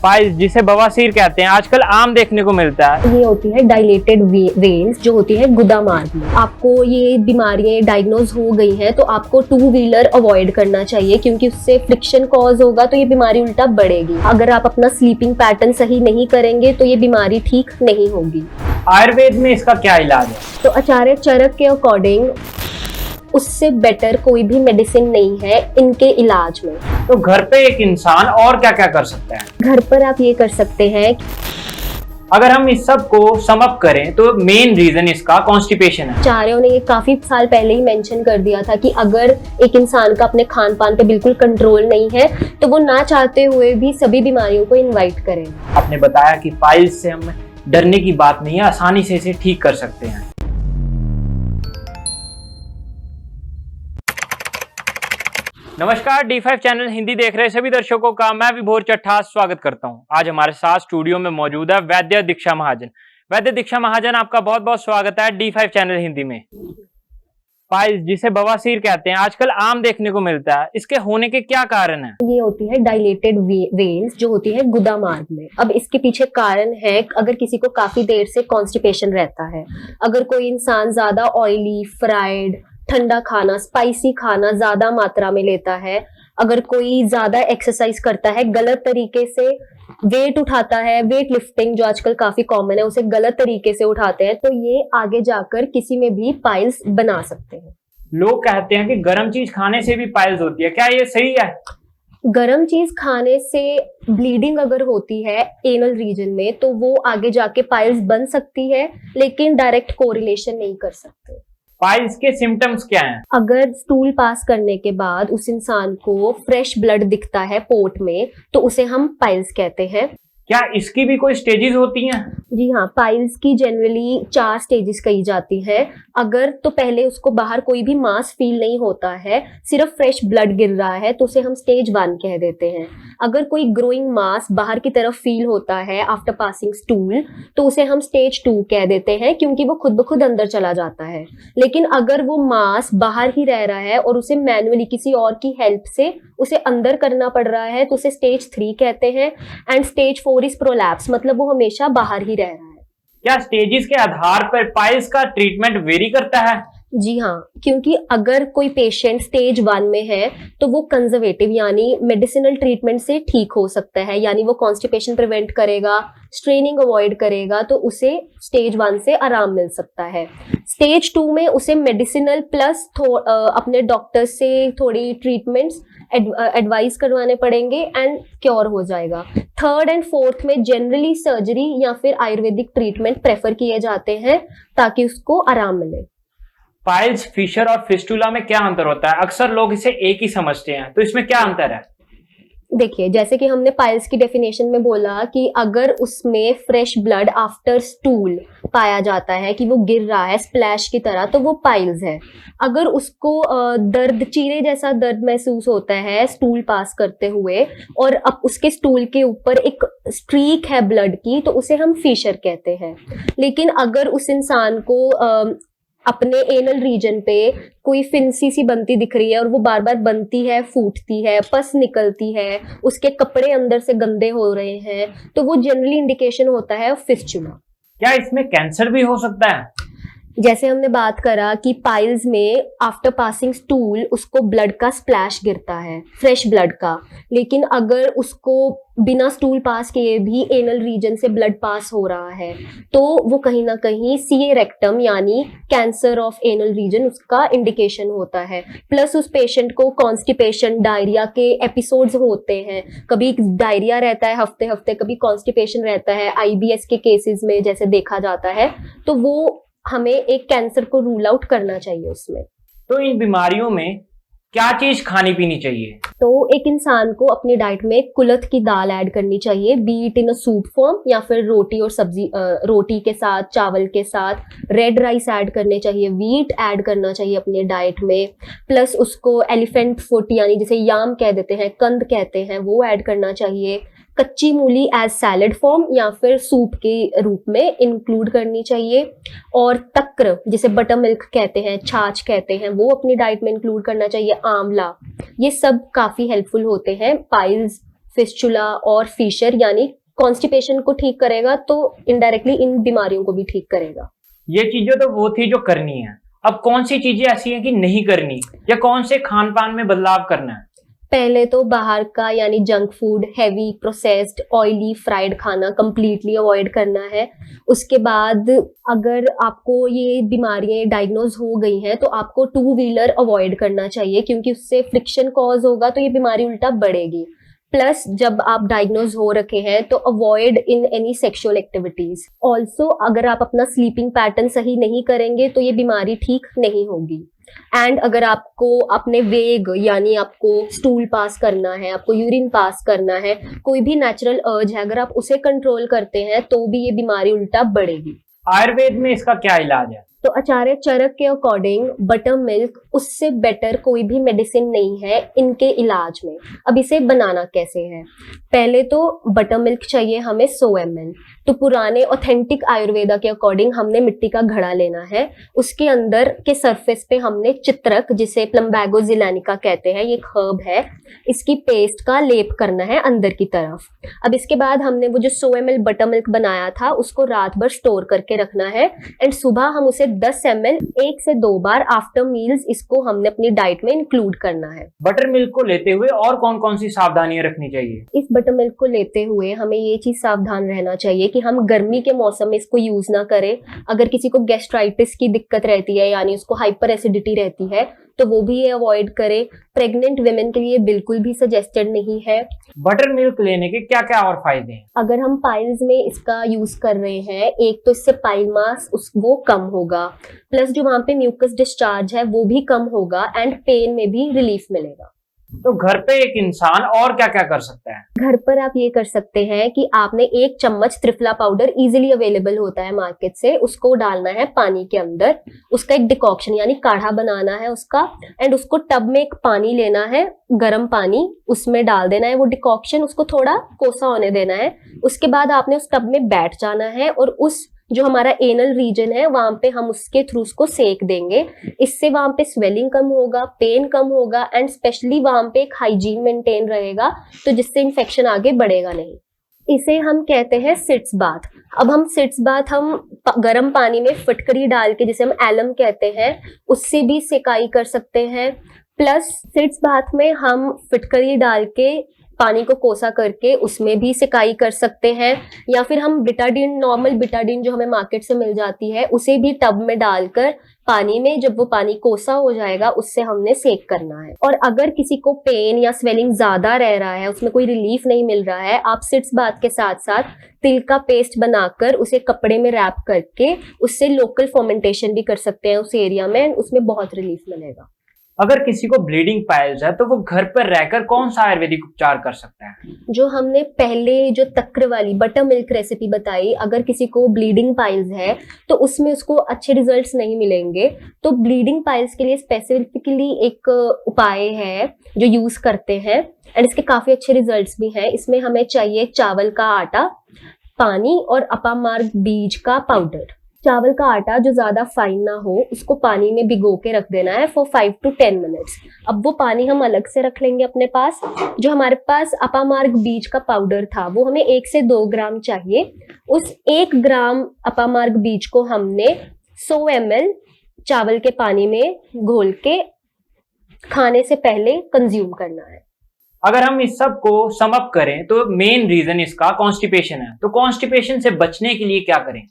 Piles जिसे बवासीर कहते हैं आजकल आम देखने को मिलता है। ये होती है डायलेटेड वेन्स जो होती है गुदा मार्ग में। आपको ये बीमारियां डायग्नोज हो गई हैं तो आपको 2 व्हीलर अवॉइड करना चाहिए क्योंकि उससे फ्रिक्शन कॉज होगा तो ये बीमारी उल्टा बढ़ेगी। अगर आप अपना स्लीपिंग पैटर्न सही नहीं करेंगे तो ये बीमारी ठीक नहीं होगी। आयुर्वेद में इसका क्या इलाज है? तो आचार्य चरक के अकॉर्डिंग उससे बेटर कोई भी मेडिसिन नहीं है इनके इलाज में। तो घर पे एक इंसान और क्या क्या कर सकता है? घर पर आप ये कर सकते हैं, अगर हम इस सब को सम अप करें तो मेन रीजन इसका कॉन्स्टिपेशन है। आचार्यों ने ये काफी साल पहले ही मेंशन कर दिया था कि अगर एक इंसान का अपने खान पान पे बिल्कुल कंट्रोल नहीं है तो वो ना चाहते हुए भी सभी बीमारियों को इनवाइट करें। आपने बताया कि पाइल्स से हम डरने की बात नहीं है, आसानी से इसे ठीक कर सकते हैं। नमस्कार, D5 चैनल हिंदी देख रहे सभी दर्शकों का मैं विभोर चट्टा स्वागत करता हूं। आज हमारे साथ स्टूडियो में मौजूद है वैद्य दीक्षा महाजन। वैद्य दीक्षा महाजन, आपका बहुत बहुत स्वागत है D5 चैनल हिंदी में। पाइल्स जिसे बवासीर कहते हैं आजकल आम देखने को मिलता है, इसके होने के क्या कारण है? ये होती है डायलेटेड वेन्स जो होती है गुदा मार्ग में। अब इसके पीछे कारण है, अगर किसी को काफी देर से कॉन्स्टिपेशन रहता है, अगर कोई इंसान ज्यादा ऑयली, फ्राइड, ठंडा खाना, स्पाइसी खाना ज्यादा मात्रा में लेता है, अगर कोई ज्यादा एक्सरसाइज करता है, गलत तरीके से वेट उठाता है, वेट लिफ्टिंग जो आजकल काफी कॉमन है उसे गलत तरीके से उठाते हैं, तो ये आगे जाकर किसी में भी पाइल्स बना सकते हैं। लोग कहते हैं कि गर्म चीज खाने से भी पाइल्स होती है, क्या ये सही है? गर्म चीज खाने से ब्लीडिंग अगर होती है एनल रीजन में तो वो आगे जाके पाइल्स बन सकती है, लेकिन डायरेक्ट कोरिलेशन नहीं कर सकते। पाइल्स के सिम्टम्स क्या हैं? अगर स्टूल पास करने के बाद उस इंसान को फ्रेश ब्लड दिखता है पोर्ट में तो उसे हम पाइल्स कहते हैं। क्या इसकी भी कोई स्टेजेस होती हैं? जी हाँ, पाइल्स की जनरली 4 स्टेजेस कही जाती है। अगर तो पहले उसको बाहर कोई भी मास फील नहीं होता है, सिर्फ फ्रेश ब्लड गिर रहा है तो उसे हम स्टेज 1 कह देते हैं। अगर कोई ग्रोइंग मास बाहर की तरफ फील होता है आफ्टर पासिंग स्टूल तो उसे हम स्टेज 2 कह देते हैं क्योंकि वो खुद ब खुद अंदर चला जाता है। लेकिन अगर वो मास बाहर ही रह रहा है और उसे मैन्युअली किसी और की हेल्प से उसे अंदर करना पड़ रहा है तो उसे स्टेज 3 कहते हैं। एंड स्टेज 4 इज प्रोलैप्स, मतलब वो हमेशा बाहर ही रह रहा है। क्या स्टेजेस के आधार पर पाइल्स का ट्रीटमेंट वेरी करता है? जी हाँ, क्योंकि अगर कोई पेशेंट स्टेज 1 में है तो वो कंजर्वेटिव यानी मेडिसिनल ट्रीटमेंट से ठीक हो सकता है, यानी वो कॉन्स्टिपेशन प्रिवेंट करेगा, स्ट्रेनिंग अवॉइड करेगा तो उसे स्टेज 1 से आराम मिल सकता है। स्टेज 2 में उसे मेडिसिनल प्लस अपने डॉक्टर से थोड़ी ट्रीटमेंट्स एडवाइस करवाने पड़ेंगे एंड क्योर हो जाएगा। 3rd एंड 4th में जनरली सर्जरी या फिर आयुर्वेदिक ट्रीटमेंट प्रेफर किए जाते हैं ताकि उसको आराम मिले। पाइल्स, फिशर और फिस्टुला में क्या अंतर होता है? अक्सर लोग इसे एक ही समझते हैं, तो इसमें क्या अंतर है? देखिए, जैसे कि हमने पाइल्स की डेफिनेशन में बोला कि अगर उसमें फ्रेश ब्लड आफ्टर स्टूल पाया जाता है कि वो गिर रहा है स्प्लैश की तरह तो वो पाइल्स है। अगर उसको दर्द, चीरे जैसा दर्द महसूस होता है स्टूल पास करते हुए और अब उसके स्टूल के ऊपर एक स्ट्रीक है ब्लड की तो उसे हम फिशर कहते हैं। लेकिन अगर उस इंसान को अपने एनल रीजन पे कोई फिंसी सी बनती दिख रही है और वो बार बार बनती है, फूटती है, पस निकलती है, उसके कपड़े अंदर से गंदे हो रहे हैं, तो वो जनरली इंडिकेशन होता है फिस्चुला। क्या इसमें कैंसर भी हो सकता है? जैसे हमने बात करा कि पाइल्स में आफ्टर पासिंग स्टूल उसको ब्लड का स्प्लैश गिरता है, फ्रेश ब्लड का, लेकिन अगर उसको बिना स्टूल पास किए भी एनल रीजन से ब्लड पास हो रहा है तो वो कहीं ना कहीं सीए रेक्टम यानी कैंसर ऑफ एनल रीजन उसका इंडिकेशन होता है। प्लस उस पेशेंट को कॉन्स्टिपेशन, डायरिया के एपिसोड्स होते हैं, कभी डायरिया रहता है हफ्ते हफ्ते, कभी कॉन्स्टिपेशन रहता है आईबीएस के केसेस में जैसे देखा जाता है, तो वो हमें एक कैंसर को रूल आउट करना चाहिए उसमें। तो इन बीमारियों में क्या चीज खानी पीनी चाहिए? तो एक इंसान को अपनी डाइट में कुलथ की दाल ऐड करनी चाहिए, B it in a soup form या फिर रोटी और सब्जी, रोटी के साथ, चावल के साथ। रेड राइस ऐड करने चाहिए, व्हीट ऐड करना चाहिए अपने डाइट में। प्लस उसको एलिफेंट फुट यानी जिसे याम कह देते हैं, कंद कहते हैं, वो ऐड करना चाहिए। कच्ची मूली एज सैलेड फॉर्म या फिर सूप के रूप में इंक्लूड करनी चाहिए। और तक्र जिसे बटर मिल्क कहते हैं, छाछ कहते हैं, वो अपनी डाइट में इंक्लूड करना चाहिए। आंवला, ये सब काफी हेल्पफुल होते हैं पाइल्स फिस्चुला और फीशर यानी कॉन्स्टिपेशन को ठीक करेगा, तो इनडायरेक्टली इन बीमारियों को भी ठीक करेगा। ये चीजें तो वो थी जो करनी है। अब कौन सी चीजें ऐसी हैं कि नहीं करनी, या कौन से खान पान में बदलाव करना है? पहले तो बाहर का यानी junk food, heavy processed oily fried खाना कंप्लीटली अवॉइड करना है। उसके बाद अगर आपको ये बीमारियां डायग्नोज हो गई हैं तो आपको टू व्हीलर अवॉइड करना चाहिए, क्योंकि उससे फ्रिक्शन कॉज होगा तो ये बीमारी उल्टा बढ़ेगी। प्लस जब आप डायग्नोज हो रखे हैं तो avoid in any sexual activities. Also अगर आप अपना स्लीपिंग पैटर्न सही नहीं करेंगे तो ये बीमारी ठीक नहीं होगी। एंड अगर आपको अपने वेग यानी आपको स्टूल पास करना है, आपको यूरिन पास करना है, कोई भी नेचुरल अर्ज है, अगर आप उसे कंट्रोल करते हैं तो भी ये बीमारी उल्टा बढ़ेगी। आयुर्वेद में इसका क्या इलाज है? तो आचार्य चरक के अकॉर्डिंग बटर मिल्क उससे बेटर कोई भी मेडिसिन नहीं है इनके इलाज में। अब इसे बनाना कैसे है? पहले तो बटर मिल्क चाहिए हमें 100 ml। तो पुराने ऑथेंटिक आयुर्वेदा के अकॉर्डिंग हमने मिट्टी का घड़ा लेना है। उसके अंदर के सरफेस पे हमने चित्रक, जिसे प्लम्बैगो ज़िलानिका कहते हैं, ये एक हर्ब है, इसकी पेस्ट का लेप करना है अंदर की तरफ। अब इसके बाद हमने वो जो 100 ml बटर मिल्क बनाया था उसको रात भर स्टोर करके रखना है। एंड सुबह हम उसे 10 ml 1 से 2 बार आफ्टर मील्स इसको हमने अपनी डाइट में इंक्लूड करना है। बटर मिल्क को लेते हुए और कौन कौन सी सावधानियां रखनी चाहिए? इस बटर मिल्क को लेते हुए हमें ये चीज सावधान रहना चाहिए कि हम गर्मी के मौसम में इसको यूज ना करें। अगर किसी को गैस्ट्राइटिस की दिक्कत रहती है यानी उसको हाइपर एसिडिटी रहती है तो वो भी ये अवॉइड करें। प्रेग्नेंट विमेन के लिए बिल्कुल भी सजेस्टेड नहीं है। बटर मिल्क लेने के क्या क्या और फायदे हैं? अगर हम पाइल्स में इसका यूज कर रहे हैं, एक तो इससे पाइल मास वो कम होगा, प्लस जो वहां पे म्यूकस डिस्चार्ज है वो भी कम होगा, एंड पेन में भी रिलीफ मिलेगा। तो घर पे एक इंसान और क्या क्या कर सकता है? घर पर आप ये कर सकते हैं कि आपने 1 चम्मच त्रिफला पाउडर इजीली अवेलेबल होता है मार्केट से, उसको डालना है पानी के अंदर। उसका एक डिकॉक्शन यानी काढ़ा बनाना है उसका, एंड उसको टब में एक पानी लेना है, गर्म पानी, उसमें डाल देना है वो डिकॉक्शन, उसको थोड़ा कोसा होने देना है। उसके बाद आपने उस टब में बैठ जाना है और उस जो हमारा एनल रीजन है वहां पे हम उसके थ्रू उसको सेक देंगे। इससे वहां पे स्वेलिंग कम होगा, पेन कम होगा, एंड स्पेशली वहां पे एक हाइजीन मेंटेन रहेगा, तो जिससे इन्फेक्शन आगे बढ़ेगा नहीं। इसे हम कहते हैं सिट्स बाथ। अब हम सिट्स बाथ हम गर्म पानी में फिटकरी डाल के, जिसे हम एलम कहते हैं, उससे भी सेकाई कर सकते हैं। प्लस सिट्स बाथ में हम फिटकरी डाल के पानी को कोसा करके उसमें भी सिकाई कर सकते हैं, या फिर हम बिटाडीन, नॉर्मल बिटाडीन जो हमें मार्केट से मिल जाती है, उसे भी टब में डालकर पानी में, जब वो पानी कोसा हो जाएगा उससे हमने सेक करना है। और अगर किसी को पेन या स्वेलिंग ज्यादा रह रहा है, उसमें कोई रिलीफ नहीं मिल रहा है, आप सिट्स बाथ के साथ साथ तिल का पेस्ट बनाकर उसे कपड़े में रैप करके उससे लोकल फर्मेंटेशन भी कर सकते हैं उस एरिया में, उसमें बहुत रिलीफ मिलेगा। अगर किसी को ब्लीडिंग पाइल्स है तो वो घर पर रहकर कौन सा आयुर्वेदिक उपचार कर सकता है? जो हमने पहले जो तक्र वाली बटर मिल्क रेसिपी बताई, अगर किसी को ब्लीडिंग पाइल्स है तो उसमें उसको अच्छे रिजल्ट्स नहीं मिलेंगे। तो ब्लीडिंग पाइल्स के लिए स्पेसिफिकली एक उपाय है जो यूज करते हैं, एंड इसके काफी अच्छे रिजल्ट्स भी हैं। इसमें हमें चाहिए चावल का आटा, पानी और अपामार्ग बीज का पाउडर। चावल का आटा जो ज्यादा फाइन ना हो उसको पानी में भिगो के रख देना है फॉर 5 to 10 मिनट्स। अब वो पानी हम अलग से रख लेंगे अपने पास। जो हमारे पास अपामार्ग बीज का पाउडर था वो हमें 1 से 2 ग्राम चाहिए। उस 1 ग्राम अपामार्ग बीज को हमने 100 ml चावल के पानी में घोल के खाने से पहले कंज्यूम करना है। अगर हम इस सब को सम अप करें तो मेन रीजन इसका कॉन्स्टिपेशन है। तो कॉन्स्टिपेशन से बचने के लिए क्या करें?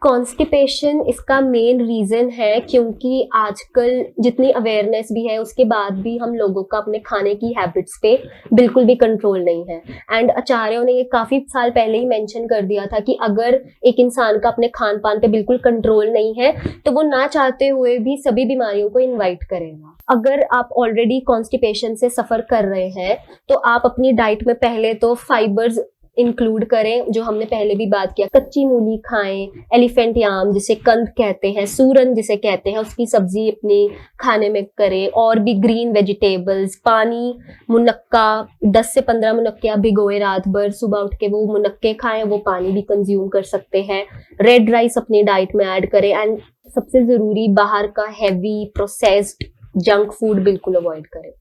कॉन्स्टिपेशन इसका मेन रीजन है, क्योंकि आजकल जितनी अवेयरनेस भी है उसके बाद भी हम लोगों का अपने खाने की हैबिट्स पे बिल्कुल भी कंट्रोल नहीं है। एंड आचार्यों ने ये काफी साल पहले ही मेंशन कर दिया था कि अगर एक इंसान का अपने खान पान पे बिल्कुल कंट्रोल नहीं है तो वो ना चाहते हुए भी सभी बीमारियों को इन्वाइट करेगा। अगर आप ऑलरेडी कॉन्स्टिपेशन से सफर कर रहे हैं तो आप अपनी डाइट में पहले तो फाइबर्स इंक्लूड करें, जो हमने पहले भी बात किया। कच्ची मूली खाएं, एलिफेंट याम जिसे कंद कहते हैं, सूरन जिसे कहते हैं, उसकी सब्जी अपनी खाने में करें। और भी ग्रीन वेजिटेबल्स, पानी, मुनक्का, 10 से 15 मुनक्के आप भिगोए रात भर, सुबह उठ के वो मुनक्के खाएं, वो पानी भी कंज्यूम कर सकते हैं। रेड राइस अपनी डाइट में ऐड करें। एंड सबसे जरूरी, बाहर का हैवी प्रोसेस्ड जंक फूड बिल्कुल अवॉइड करें।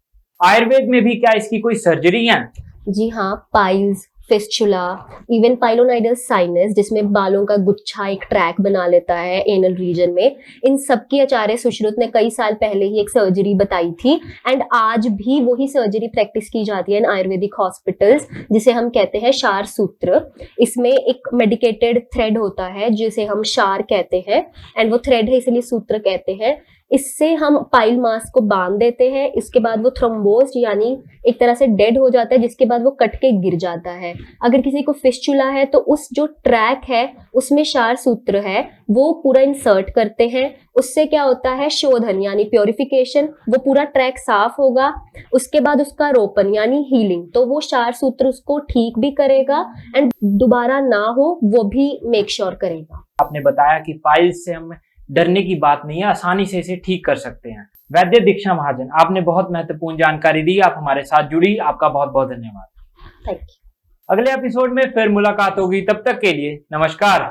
आयुर्वेद में भी क्या इसकी कोई सर्जरी है? जी हाँ, piles, fistula, even pilonidal sinus जिसमें बालों का गुच्छा एक ट्रैक बना लेता है एनल रीजन में, इन सब की आचार्य सुश्रुत ने कई साल पहले ही एक सर्जरी बताई थी एंड आज भी वही सर्जरी प्रैक्टिस की जाती है इन आयुर्वेदिक हॉस्पिटल्स, जिसे हम कहते हैं शार सूत्र। इसमें एक मेडिकेटेड थ्रेड होता है जिसे हम शार कहते हैं एंड वो थ्रेड है इसलिए सूत्र कहते हैं। इससे हम पाइल मास को बांध देते हैं, इसके बाद वो थ्रोम्बोज यानी एक तरह से डेड हो जाता है, जिसके बाद वो कट के गिर जाता है। अगर किसी को फिस्चुला है तो उस जो ट्रैक है उसमें शार सूत्र है वो पूरा इंसर्ट करते हैं। उससे क्या होता है, शोधन यानी प्योरिफिकेशन, वो पूरा ट्रैक साफ होगा। उसके बाद उसका रोपन यानी हीलिंग, तो वो शार सूत्र उसको ठीक भी करेगा एंड दोबारा ना हो वो भी मेक श्योर करेगा। आपने बताया कि पाइल्स से हम डरने की बात नहीं है, आसानी से इसे ठीक कर सकते हैं। वैद्य दीक्षा महाजन, आपने बहुत महत्वपूर्ण जानकारी दी, आप हमारे साथ जुड़ी, आपका बहुत बहुत धन्यवाद। Thank you. अगले एपिसोड में फिर मुलाकात होगी, तब तक के लिए नमस्कार।